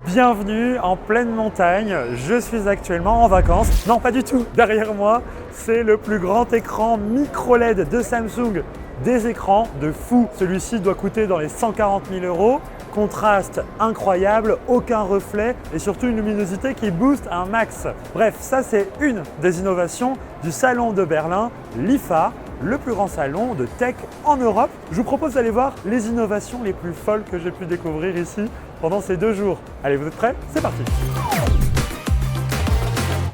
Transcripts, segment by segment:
Bienvenue en pleine montagne, je suis actuellement en vacances. Non, pas du tout, derrière moi, c'est le plus grand écran micro LED de Samsung. Des écrans de fou. Celui-ci doit coûter dans les 140 000 €. Contraste incroyable, aucun reflet et surtout une luminosité qui booste un max. Bref, ça c'est une des innovations du salon de Berlin, l'IFA, le plus grand salon de tech en Europe. Je vous propose d'aller voir les innovations les plus folles que j'ai pu découvrir ici pendant ces 2 jours. Allez, vous êtes prêts? C'est parti!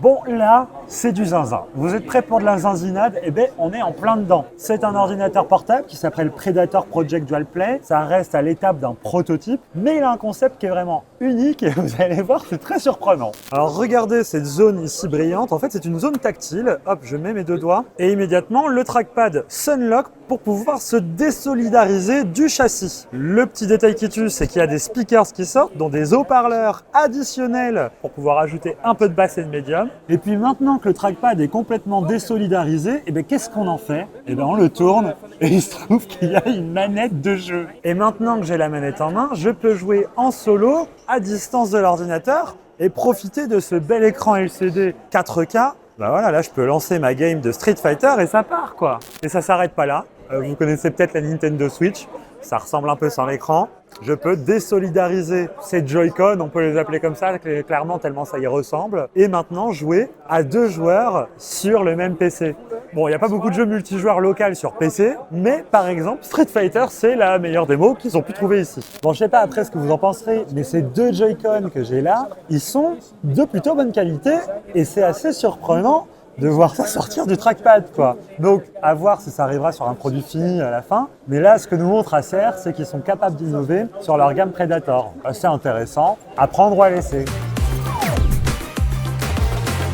Bon, là, c'est du zinzin. Vous êtes prêts pour de la zinzinade? Eh bien, on est en plein dedans. C'est un ordinateur portable qui s'appelle Predator Project Dual Play. Ça reste à l'étape d'un prototype, mais il a un concept qui est vraiment unique et vous allez voir, c'est très surprenant. Alors, regardez cette zone ici brillante. En fait, c'est une zone tactile. Hop, je mets mes 2 doigts et immédiatement, le trackpad s'unlock pour pouvoir se désolidariser du châssis. Le petit détail qui tue, c'est qu'il y a des speakers qui sortent, dont des haut-parleurs additionnels pour pouvoir ajouter un peu de basse et de médium. Et puis maintenant que le trackpad est complètement désolidarisé, et bien qu'est-ce qu'on en fait? Et bien on le tourne et il se trouve qu'il y a une manette de jeu. Et maintenant que j'ai la manette en main, je peux jouer en solo à distance de l'ordinateur et profiter de ce bel écran LCD 4K. Ben voilà, là je peux lancer ma game de Street Fighter et ça part quoi. Et ça s'arrête pas là. Vous connaissez peut-être la Nintendo Switch. Ça ressemble un peu sans l'écran. Je peux désolidariser ces Joy-Con, on peut les appeler comme ça, clairement tellement ça y ressemble. Et maintenant jouer à 2 joueurs sur le même PC. Bon, il n'y a pas beaucoup de jeux multijoueurs locaux sur PC, mais par exemple, Street Fighter, c'est la meilleure démo qu'ils ont pu trouver ici. Bon, je sais pas après ce que vous en penserez, mais ces 2 Joy-Con que j'ai là, ils sont de plutôt bonne qualité et c'est assez surprenant de voir ça sortir du trackpad, quoi. Donc, à voir si ça arrivera sur un produit fini à la fin. Mais là, ce que nous montre Acer, c'est qu'ils sont capables d'innover sur leur gamme Predator. Assez intéressant, à prendre ou à laisser.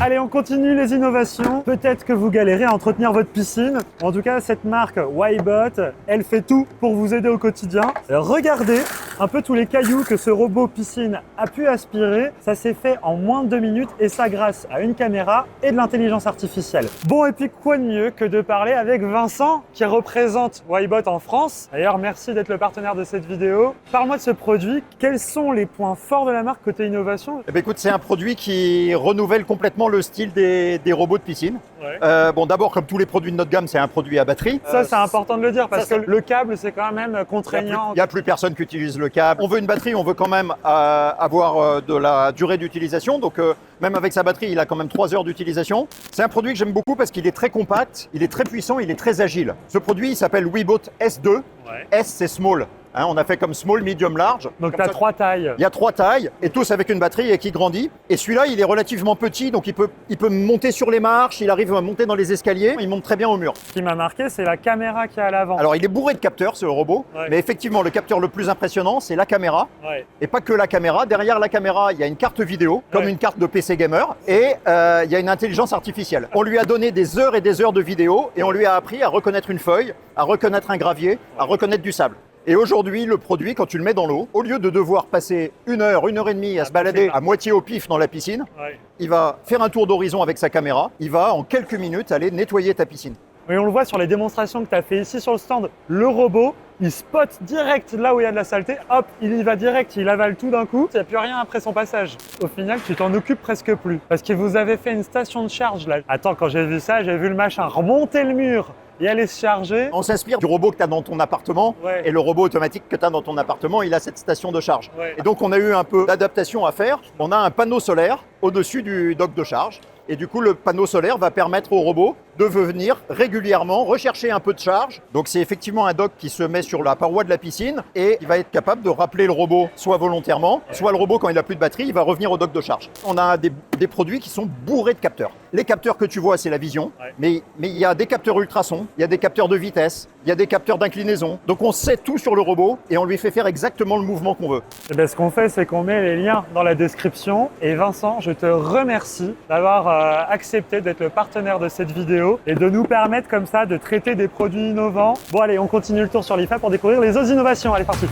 Allez, on continue les innovations. Peut-être que vous galérez à entretenir votre piscine. En tout cas, cette marque Wybot, elle fait tout pour vous aider au quotidien. Regardez un peu tous les cailloux que ce robot piscine a pu aspirer. Ça s'est fait en moins de 2 minutes et ça grâce à une caméra et de l'intelligence artificielle. Bon, et puis quoi de mieux que de parler avec Vincent qui représente Wybot en France. D'ailleurs, merci d'être le partenaire de cette vidéo. Parle-moi de ce produit. Quels sont les points forts de la marque côté innovation? Eh bien, écoute, c'est un produit qui renouvelle complètement le style des robots de piscine. Ouais. Bon, d'abord, comme tous les produits de notre gamme, c'est un produit à batterie. Ça, c'est important de le dire parce que le câble, c'est quand même contraignant. Il n'y a plus personne qui utilise le câble. On veut une batterie, on veut quand même avoir de la durée d'utilisation. Donc, même avec sa batterie, il a quand même 3 heures d'utilisation. C'est un produit que j'aime beaucoup parce qu'il est très compact, il est très puissant, il est très agile. Ce produit, il s'appelle Wybot S2. Ouais. S, c'est small. Hein, on a fait comme small, medium, large. Donc tu as 3 tailles. Il y a 3 tailles et tous avec une batterie et qui grandit. Et celui-là, il est relativement petit, donc il peut monter sur les marches, il arrive à monter dans les escaliers, il monte très bien au mur. Ce qui m'a marqué, c'est la caméra qui est à l'avant. Alors il est bourré de capteurs, ce robot, mais effectivement, le capteur le plus impressionnant, c'est la caméra. Ouais. Et pas que la caméra. Derrière la caméra, il y a une carte vidéo, comme une carte de PC gamer, et il y a une intelligence artificielle. On lui a donné des heures et des heures de vidéo et on lui a appris à reconnaître une feuille, à reconnaître un gravier, à reconnaître du sable. Et aujourd'hui, le produit, quand tu le mets dans l'eau, au lieu de devoir passer 1 heure, 1 heure et demie à se balader à moitié au pif dans la piscine, il va faire un tour d'horizon avec sa caméra, il va en quelques minutes aller nettoyer ta piscine. Oui, on le voit sur les démonstrations que tu as fait ici sur le stand, le robot, il spot direct là où il y a de la saleté, hop, il y va direct, il avale tout d'un coup, il n'y a plus rien après son passage. Au final, tu t'en occupes presque plus. Parce que vous avez fait une station de charge là. Attends, quand j'ai vu ça, j'ai vu le machin remonter le mur et aller se charger. On s'inspire du robot que tu as dans ton appartement et le robot automatique que tu as dans ton appartement, il a cette station de charge. Ouais. Et donc on a eu un peu d'adaptation à faire. On a un panneau solaire au-dessus du dock de charge. Et du coup, le panneau solaire va permettre au robot de venir régulièrement rechercher un peu de charge. Donc c'est effectivement un dock qui se met sur la paroi de la piscine et il va être capable de rappeler le robot soit volontairement, soit le robot quand il n'a plus de batterie, il va revenir au dock de charge. On a des produits qui sont bourrés de capteurs. Les capteurs que tu vois, c'est la vision, mais il y a des capteurs ultrasons, il y a des capteurs de vitesse, il y a des capteurs d'inclinaison. Donc on sait tout sur le robot et on lui fait faire exactement le mouvement qu'on veut. Et bien, ce qu'on fait, c'est qu'on met les liens dans la description. Et Vincent, je te remercie d'avoir accepté d'être le partenaire de cette vidéo et de nous permettre comme ça de traiter des produits innovants. Bon allez, on continue le tour sur l'IFA pour découvrir les autres innovations. Allez, parti!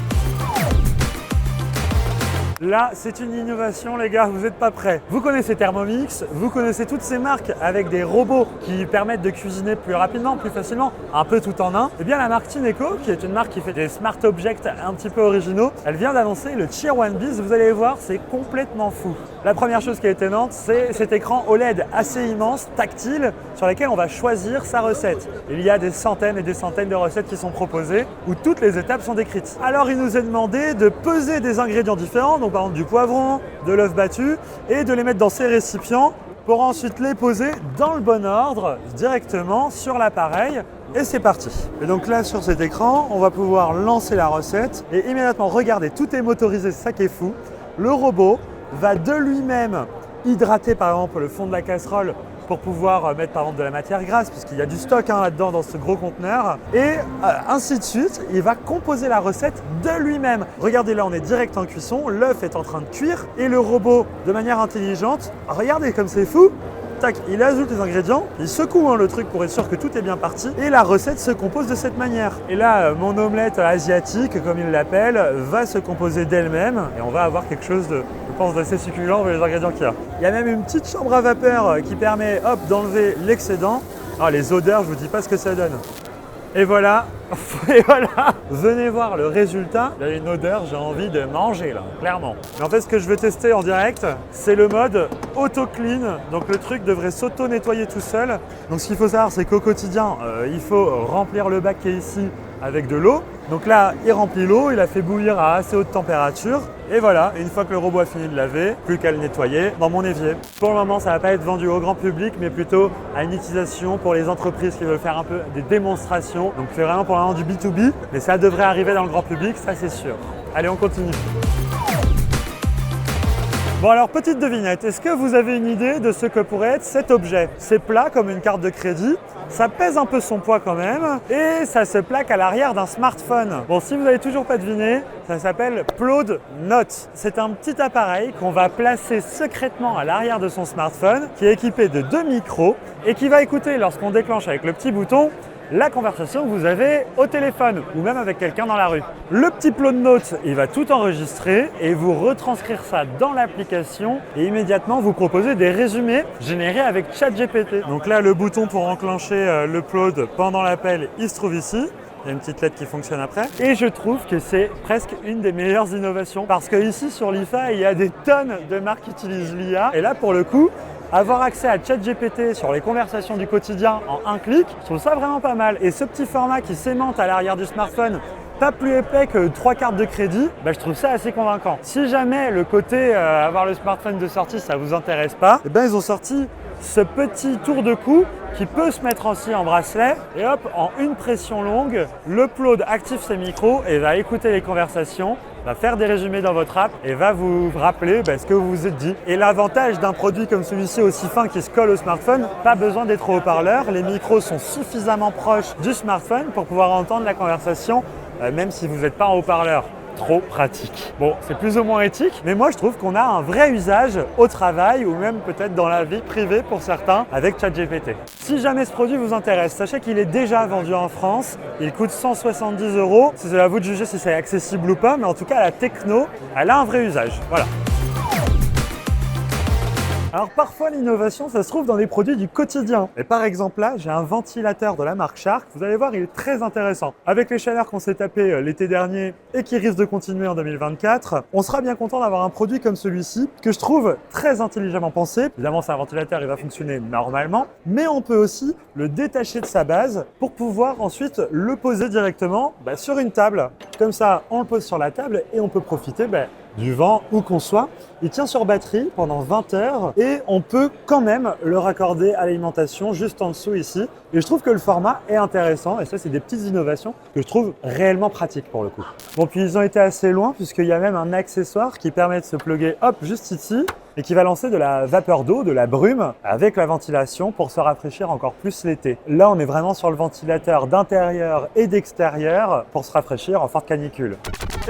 Là, c'est une innovation, les gars, vous n'êtes pas prêts. Vous connaissez Thermomix, vous connaissez toutes ces marques avec des robots qui permettent de cuisiner plus rapidement, plus facilement, un peu tout en un. Eh bien, la marque Tineco, qui est une marque qui fait des smart objects un petit peu originaux, elle vient d'annoncer le Tier 1 Biz. Vous allez voir, c'est complètement fou. La première chose qui est étonnante, c'est cet écran OLED assez immense, tactile, sur lequel on va choisir sa recette. Il y a des centaines et des centaines de recettes qui sont proposées, où toutes les étapes sont décrites. Alors, il nous est demandé de peser des ingrédients différents, donc par exemple du poivron, de l'œuf battu, et de les mettre dans ces récipients pour ensuite les poser dans le bon ordre, directement sur l'appareil. Et c'est parti. Et donc là, sur cet écran, on va pouvoir lancer la recette et immédiatement, regardez, tout est motorisé, c'est ça qui est fou. Le robot va de lui-même hydrater par exemple le fond de la casserole pour pouvoir mettre par exemple de la matière grasse, puisqu'il y a du stock là-dedans dans ce gros conteneur. Et ainsi de suite, il va composer la recette de lui-même. Regardez, là on est direct en cuisson, l'œuf est en train de cuire et le robot, de manière intelligente, regardez comme c'est fou, tac, il ajoute les ingrédients, il secoue le truc pour être sûr que tout est bien parti et la recette se compose de cette manière. Et là, mon omelette asiatique, comme il l'appelle, va se composer d'elle-même et on va avoir quelque chose de, je pense, d'assez succulent avec les ingrédients qu'il y a. Il y a même une petite chambre à vapeur qui permet, hop, d'enlever l'excédent. Ah, les odeurs, je vous dis pas ce que ça donne. Et voilà, et voilà. Venez voir le résultat. Il y a une odeur, j'ai envie de manger là, clairement. Mais en fait, ce que je veux tester en direct, c'est le mode auto-clean. Donc le truc devrait s'auto-nettoyer tout seul. Donc ce qu'il faut savoir, c'est qu'au quotidien, il faut remplir le bac qui est ici avec de l'eau. Donc là, il remplit l'eau, il a fait bouillir à assez haute température. Et voilà, une fois que le robot a fini de laver, plus qu'à le nettoyer dans mon évier. Pour le moment, ça ne va pas être vendu au grand public, mais plutôt à une utilisation pour les entreprises qui veulent faire un peu des démonstrations. Donc c'est vraiment pour le moment du B2B, mais ça devrait arriver dans le grand public, ça c'est sûr. Allez, on continue. Bon alors, petite devinette, est-ce que vous avez une idée de ce que pourrait être cet objet? C'est plat comme une carte de crédit, ça pèse un peu son poids quand même, et ça se plaque à l'arrière d'un smartphone. Bon, si vous n'avez toujours pas deviné, ça s'appelle Plode Note. C'est un petit appareil qu'on va placer secrètement à l'arrière de son smartphone, qui est équipé de 2 micros, et qui va écouter, lorsqu'on déclenche avec le petit bouton, la conversation que vous avez au téléphone ou même avec quelqu'un dans la rue. Le petit Plode Note, il va tout enregistrer et vous retranscrire ça dans l'application et immédiatement vous proposer des résumés générés avec ChatGPT. Donc là, le bouton pour enclencher le Plode pendant l'appel, il se trouve ici. Il y a une petite lettre qui fonctionne après. Et je trouve que c'est presque une des meilleures innovations parce que ici sur l'IFA, il y a des tonnes de marques qui utilisent l'IA. Et là, pour le coup, avoir accès à ChatGPT sur les conversations du quotidien en un clic, je trouve ça vraiment pas mal. Et ce petit format qui s'aimante à l'arrière du smartphone, pas plus épais que 3 cartes de crédit, je trouve ça assez convaincant. Si jamais le côté avoir le smartphone de sortie, ça vous intéresse pas, ils ont sorti ce petit tour de cou qui peut se mettre aussi en bracelet et hop, en une pression longue, le Plode active ses micros et va écouter les conversations, va faire des résumés dans votre app et va vous rappeler ce que vous vous êtes dit. Et l'avantage d'un produit comme celui-ci aussi fin qui se colle au smartphone, pas besoin d'être au haut-parleur, les micros sont suffisamment proches du smartphone pour pouvoir entendre la conversation même si vous n'êtes pas en haut-parleur. Trop pratique. Bon, c'est plus ou moins éthique, mais moi je trouve qu'on a un vrai usage au travail ou même peut-être dans la vie privée pour certains avec ChatGPT. Si jamais ce produit vous intéresse, sachez qu'il est déjà vendu en France. Il coûte 170 €. C'est à vous de juger si c'est accessible ou pas, mais en tout cas la techno, elle a un vrai usage. Voilà. Alors parfois l'innovation, ça se trouve dans des produits du quotidien. Et par exemple là, j'ai un ventilateur de la marque Shark. Vous allez voir, il est très intéressant. Avec les chaleurs qu'on s'est tapées l'été dernier et qui risquent de continuer en 2024, on sera bien content d'avoir un produit comme celui-ci que je trouve très intelligemment pensé. Évidemment, c'est un ventilateur, il va fonctionner normalement, mais on peut aussi le détacher de sa base pour pouvoir ensuite le poser directement sur une table. Comme ça, on le pose sur la table et on peut profiter du vent où qu'on soit. Il tient sur batterie pendant 20 heures et on peut quand même le raccorder à l'alimentation juste en dessous ici. Et je trouve que le format est intéressant et ça, c'est des petites innovations que je trouve réellement pratiques pour le coup. Bon, puis ils ont été assez loin puisqu'il y a même un accessoire qui permet de se plugger hop juste ici et qui va lancer de la vapeur d'eau, de la brume avec la ventilation pour se rafraîchir encore plus l'été. Là, on est vraiment sur le ventilateur d'intérieur et d'extérieur pour se rafraîchir en forte canicule.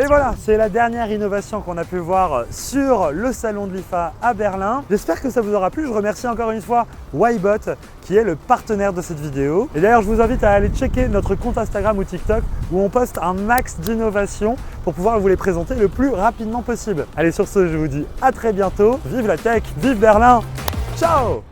Et voilà, c'est la dernière innovation qu'on a pu voir sur le salon de l'IFA à Berlin. J'espère que ça vous aura plu. Je remercie encore une fois Wybot qui est le partenaire de cette vidéo. Et d'ailleurs, je vous invite à aller checker notre compte Instagram ou TikTok où on poste un max d'innovations pour pouvoir vous les présenter le plus rapidement possible. Allez, sur ce, je vous dis à très bientôt. Vive la tech, vive Berlin. Ciao!